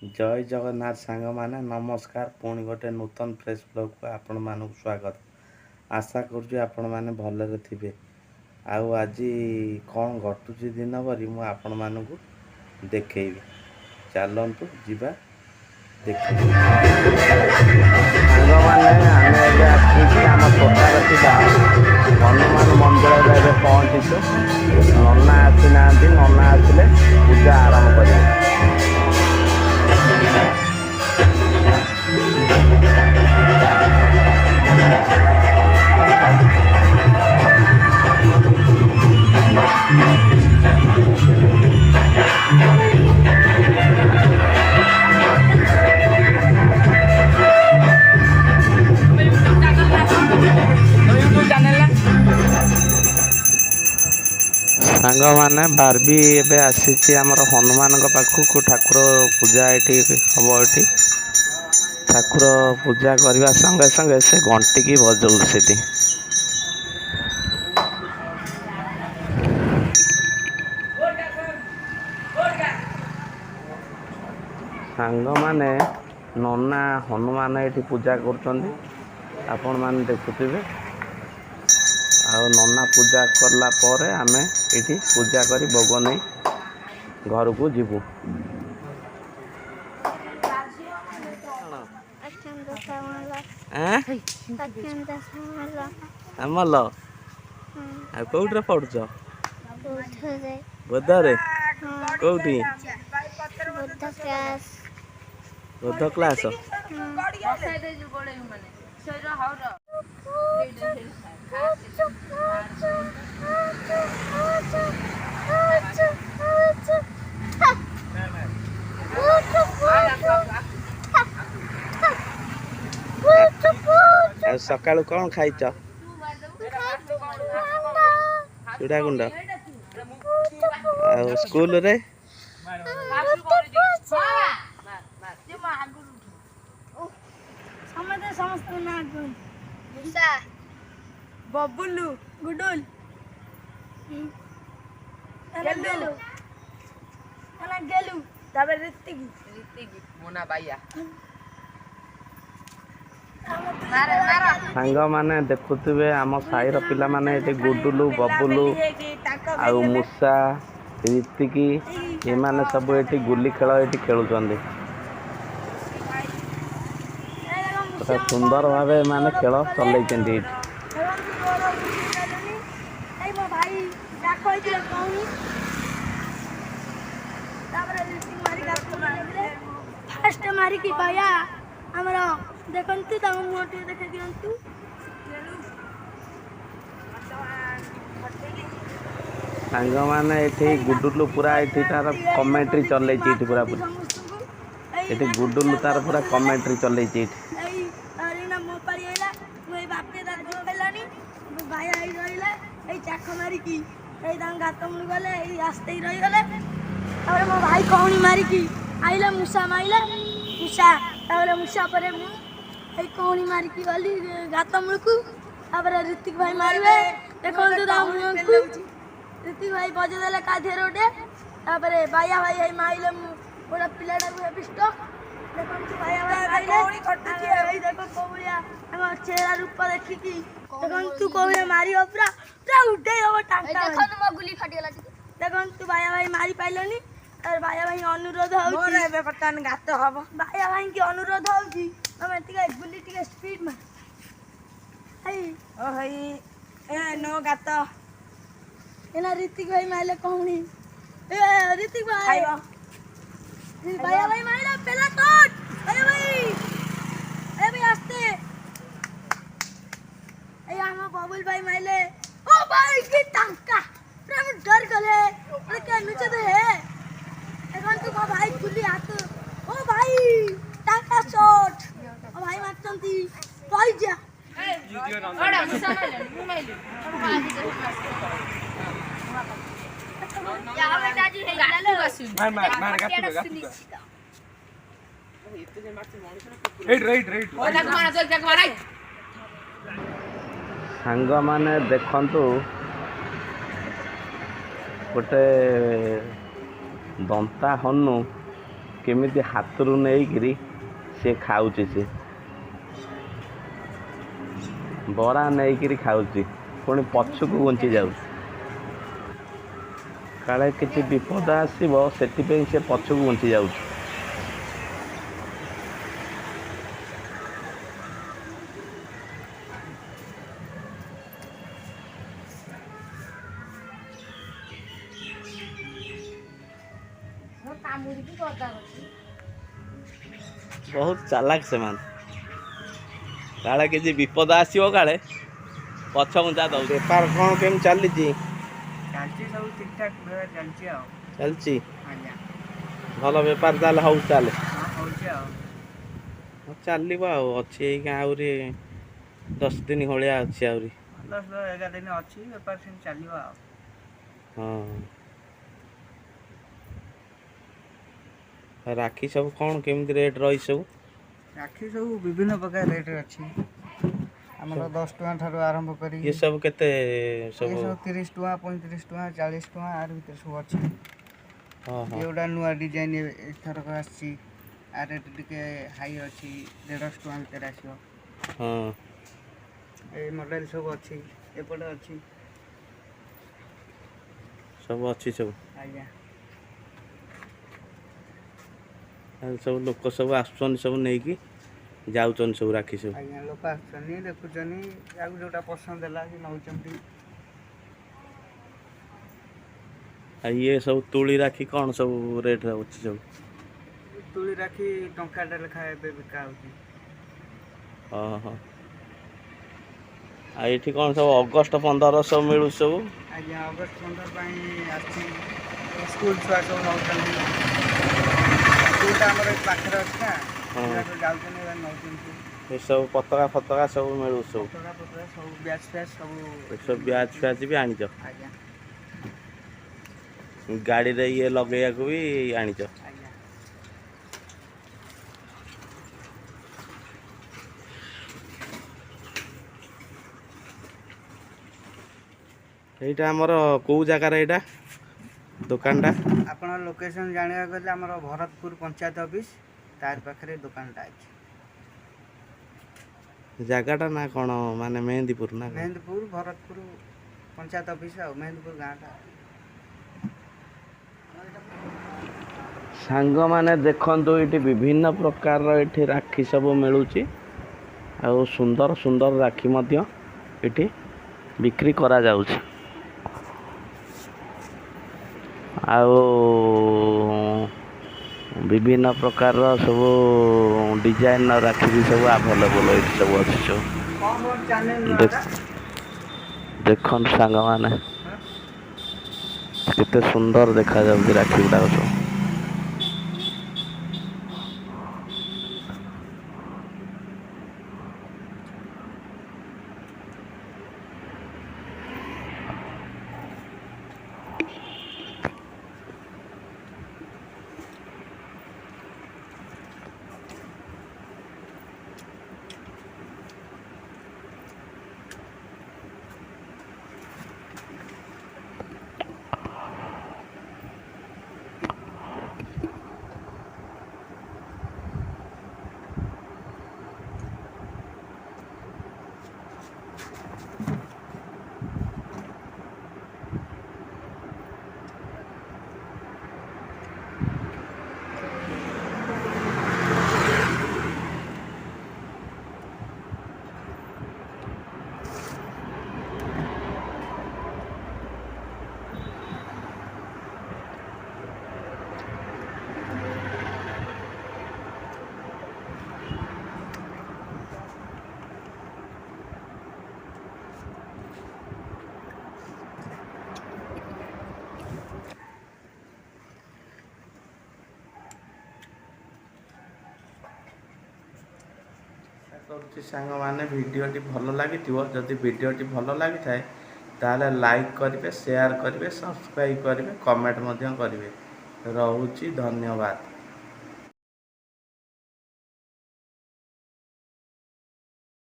जय जगन्नाथ सांग मैंने नमस्कार पुणी गोटे नूतन फ्रेश ब्लॉग को आपण मानक स्वागत। आशा करुँ आपण मैंने भलरे थे। आउ आज कौन घटुची दिन भरी मु आपण मानक देखी चलतु जीवा देख हनुमान मंदिर पहुँचीचु। नना आसी ना नना आसिले पूजा आरंभ कर सांग मैंने बारबी एबे आसी आमर हनुमान पाखक ठाकुर पूजा ये हम ये ठाकुर पूजा करने संगे संगे से घंटी की बजाऊ से सांग मैंने नना हनुमान ये पूजा कर मैंने देखुवे। आ नना पूजा करला परे आमे इठी पूजा करी भोग नहीं घर को जीवु। आमल आ कौटे पढ़ुच बोधरे कौटी बोध क्लास सका कौन खाई चूड़ा गुंड स्कूल रे बबुलू गुडुल गेलू गेलू तबे ऋतिक मोना बाइया सांग माने देखुवे आम साईर पिला माने ये गुडुलू बबुलू आउ मूसा ऋतिकी ये माने सब ये गुली खेल ये खेलुंट सुंदर भाव माने खेल चल फास्ट मारिकी बाया हमरा देखंतु ता मोटे देख दियंतु सांग माने ये गुडुलू पूरा ये तार कमेंट्री चल पूरा पूरा ये गुडुलू तार पूरा कमेंट्री चल चाख मारिकी गात मुड़ गले आस्ते ही रही गले मो भाई कौनी मारिकी आइला मूसा माइला मूसा मूसा पर कौनी मारिकी गली गात मुड़ को ऋतिक भाई मारे देखो ऋतिक भाई बजेदे काधे रोटे बाया भाई माइले गोटे पिलाटा पिष्ट चेहरा रूप देखिकी देखु कौन मार पूरा पूरा उठे हम टांगा देखु बाया भाई मारी पाइलनी बाया भाई अनुरोध होतान गात हम बाया भाई की अनुरोध होती गुली स्पीड मार नो गात एना ऋतिक भाई मारे कौनी ऋतिक भाई बाया भाई माइला पहला टोट अरे भाई आस्ते ए हम बबुल भाई माइले ओ भाई की टांका पूरा हम डर गले अरे क्या नीचे तो है এখন তো भाई खुली हाथ ओ भाई टांका शॉट ओ भाई मारचंती कहि जा ओडा मुसा माइले मु माइले या बेटा जी हे लालो मार गातु सांग माने देखंतु गोटे दंता हनु କେମିତି ହାତରୁ ନେଇକିରି ସେ ଖାଉଛି, ସେ ବରା ନେଇକିରି ଖାଉଛି, ପୁଣି ପଛକୁ ଘୁଞ୍ଚି ଯାଉଛି। କାଳେ କିଛି ବିପଦ ଆସିବ ସେଥିପାଇଁ ସେ ପଛକୁ ଘୁଞ୍ଚି ଯାଉଛି। ବହୁତ ଚାଲାକ ସେମାନେ, କାଳେ କିଛି ବିପଦ ଆସିବ କାଳେ ପଛ ଘୁଞ୍ଚା ଦଉଛି। ବେପାର କ'ଣ କେମିତି ଚାଲିଛି? ଚାଲିଛି ସବୁ ଠିକ୍ ଠାକ୍ ଚାଲିଛି ଆଉ। ଚାଲିଛି ଆଜ୍ଞା। ଭଲ ବେପାର ତାହେଲେ ହଉଛି? ତାହେଲେ ହଁ ହେଉଛି ଆଉ। ଚାଲିବ ଆଉ, ଅଛି ଏଇକା ଆହୁରି 10 ଦିନ ଭଳିଆ ଅଛି ଆହୁରି। 10-11 ଦିନ ଅଛି, ବେପାର ସେମିତି ଚାଲିବ ଆଉ। ହଁ। ରାକ୍ଷୀ ସବୁ କ'ଣ କେମିତି ରେଟ୍ ରହିଛି ସବୁ? ରାକ୍ଷୀ ସବୁ ବିଭିନ୍ନ ପ୍ରକାର ରେଟ୍ ଅଛି। ଆମର 10 ଟଙ୍କା ଠାରୁ ଆରମ୍ଭ କରି ଇଏ ସବୁ କେତେ ସବୁ? 30 ଟଙ୍କା, 35 ଟଙ୍କା, 40 ଟଙ୍କା ଆର ଭିତରେ ସବୁ ଅଛି। ହଁ ହଁ। ଏଗୁଡ଼ା ନୂଆ ଡିଜାଇନ୍ ଏଥରକ ଆସିଛି, ଆ ରେଟ୍ ଟିକେ ହାଇ ଅଛି, 150 ଟଙ୍କା ଭିତରେ ଆସିବ। ହଁ। ଏଇ ମଡ଼େଲ୍ ସବୁ ଅଛି, ଏପଟେ ଅଛି ସବୁ ଅଛି ସବୁ। ଆଜ୍ଞା। ସବୁ ଲୋକ ସବୁ ଆସୁଛନ୍ତି, ସବୁ ନେଇକି ଯାଉଛନ୍ତି ସବୁ ରାକ୍ଷୀ ସବୁ। ଆଜ୍ଞା, ଲୋକ ଆସୁଛନ୍ତି, ଦେଖୁଛନ୍ତି, ଯାହାକୁ ଯେଉଁଟା ପସନ୍ଦ ହେଲା ସେ ନେଉଛନ୍ତି। ଆଉ ଇଏ ସବୁ ତୁଳି ରାକ୍ଷୀ କ'ଣ ସବୁ ରେଟ୍ ଅଛି ସବୁ? ତୁଳି ରାକ୍ଷୀ ଟଙ୍କାଟେ ଲେଖାଏଁ ଏବେ ବିକା ହେଉଛି। ଓହୋ। ଆଉ ଏଠି କ'ଣ ସବୁ ଅଗଷ୍ଟ 15 ସବୁ ମିଳୁଛି ସବୁ? ଆଜ୍ଞା, ଅଗଷ୍ଟ 15 ପାଇଁ ଆସିଛି। ସ୍କୁଲ ଛୁଆ ସବୁ ନେଉଛନ୍ତି। ସ୍କୁଲଟା ଆମର ଏଇ ପାଖରେ ଅଛି ନା, ପିଲା ସବୁ ଯାଉଛନ୍ତି, ଏবার ନେଉଛନ୍ତି। ଏସବୁ ପତାକା ସବୁ ମିଳୁଛି ସବୁ? ପତାକା ସବୁ, ବ୍ୟାଚ୍ ଫ୍ୟାଚ୍ ସବୁ। ଏସବୁ ବ୍ୟାଚ୍ ଫ୍ୟାଚ୍ ବି ଆଣିଛ? ଆଜ୍ଞା। ଗାଡ଼ିରେ ଇଏ ଲଗେଇବାକୁ ବି ଆଣିଛ? ଆଜ୍ଞା। ଏଇଟା ଆମର କେଉଁ ଜାଗାରେ ଏଇଟା ଦୋକାନଟା? ଆପଣ ଲୋକେସନ୍ ଜାଣିବାକୁ ହେଲେ ଆମର ଭରତପୁର ପଞ୍ଚାୟତ ଅଫିସ୍ ତାର ପାଖରେ ଦୋକାନଟା ଅଛି। ଜାଗାଟା ନା କ'ଣ ମାନେ ମେହେନ୍ଦିପୁର ନା? ମେହେନ୍ଦିପୁର, ଭରତପୁର ପଞ୍ଚାୟତ ଅଫିସ୍ ଆଉ ମେହେନ୍ଦିପୁର ଗାଁଟା। ସାଙ୍ଗମାନେ ଦେଖନ୍ତୁ, ଏଇଠି ବିଭିନ୍ନ ପ୍ରକାରର ଏଠି ରାକ୍ଷୀ ସବୁ ମିଳୁଛି, ଆଉ ସୁନ୍ଦର ସୁନ୍ଦର ରାକ୍ଷୀ ମଧ୍ୟ ଏଠି ବିକ୍ରି କରାଯାଉଛି। ଆଉ ବିଭିନ୍ନ ପ୍ରକାରର ସବୁ ଡିଜାଇନର ରାକ୍ଷୀ ବି ସବୁ ଆଭେଲେବଲ୍ ଏଠି ସବୁ ଅଛି ସବୁ। ଦେଖନ୍ତୁ ସାଙ୍ଗମାନେ, କେତେ ସୁନ୍ଦର ଦେଖାଯାଉଛି ରାକ୍ଷୀ ଗୁଡ଼ାକ ସବୁ। କରୁଛି ସାଙ୍ଗମାନେ, ଭିଡ଼ିଓଟି ଭଲ ଲାଗିଥିବ। ଯଦି ଭିଡ଼ିଓଟି ଭଲ ଲାଗିଥାଏ ତାହେଲେ ଲାଇକ୍ କରିବେ, ସେୟାର କରିବେ, ସବସ୍କ୍ରାଇବ୍ କରିବେ, କମେଣ୍ଟ ମଧ୍ୟ କରିବେ। ରହୁଛି, ଧନ୍ୟବାଦ।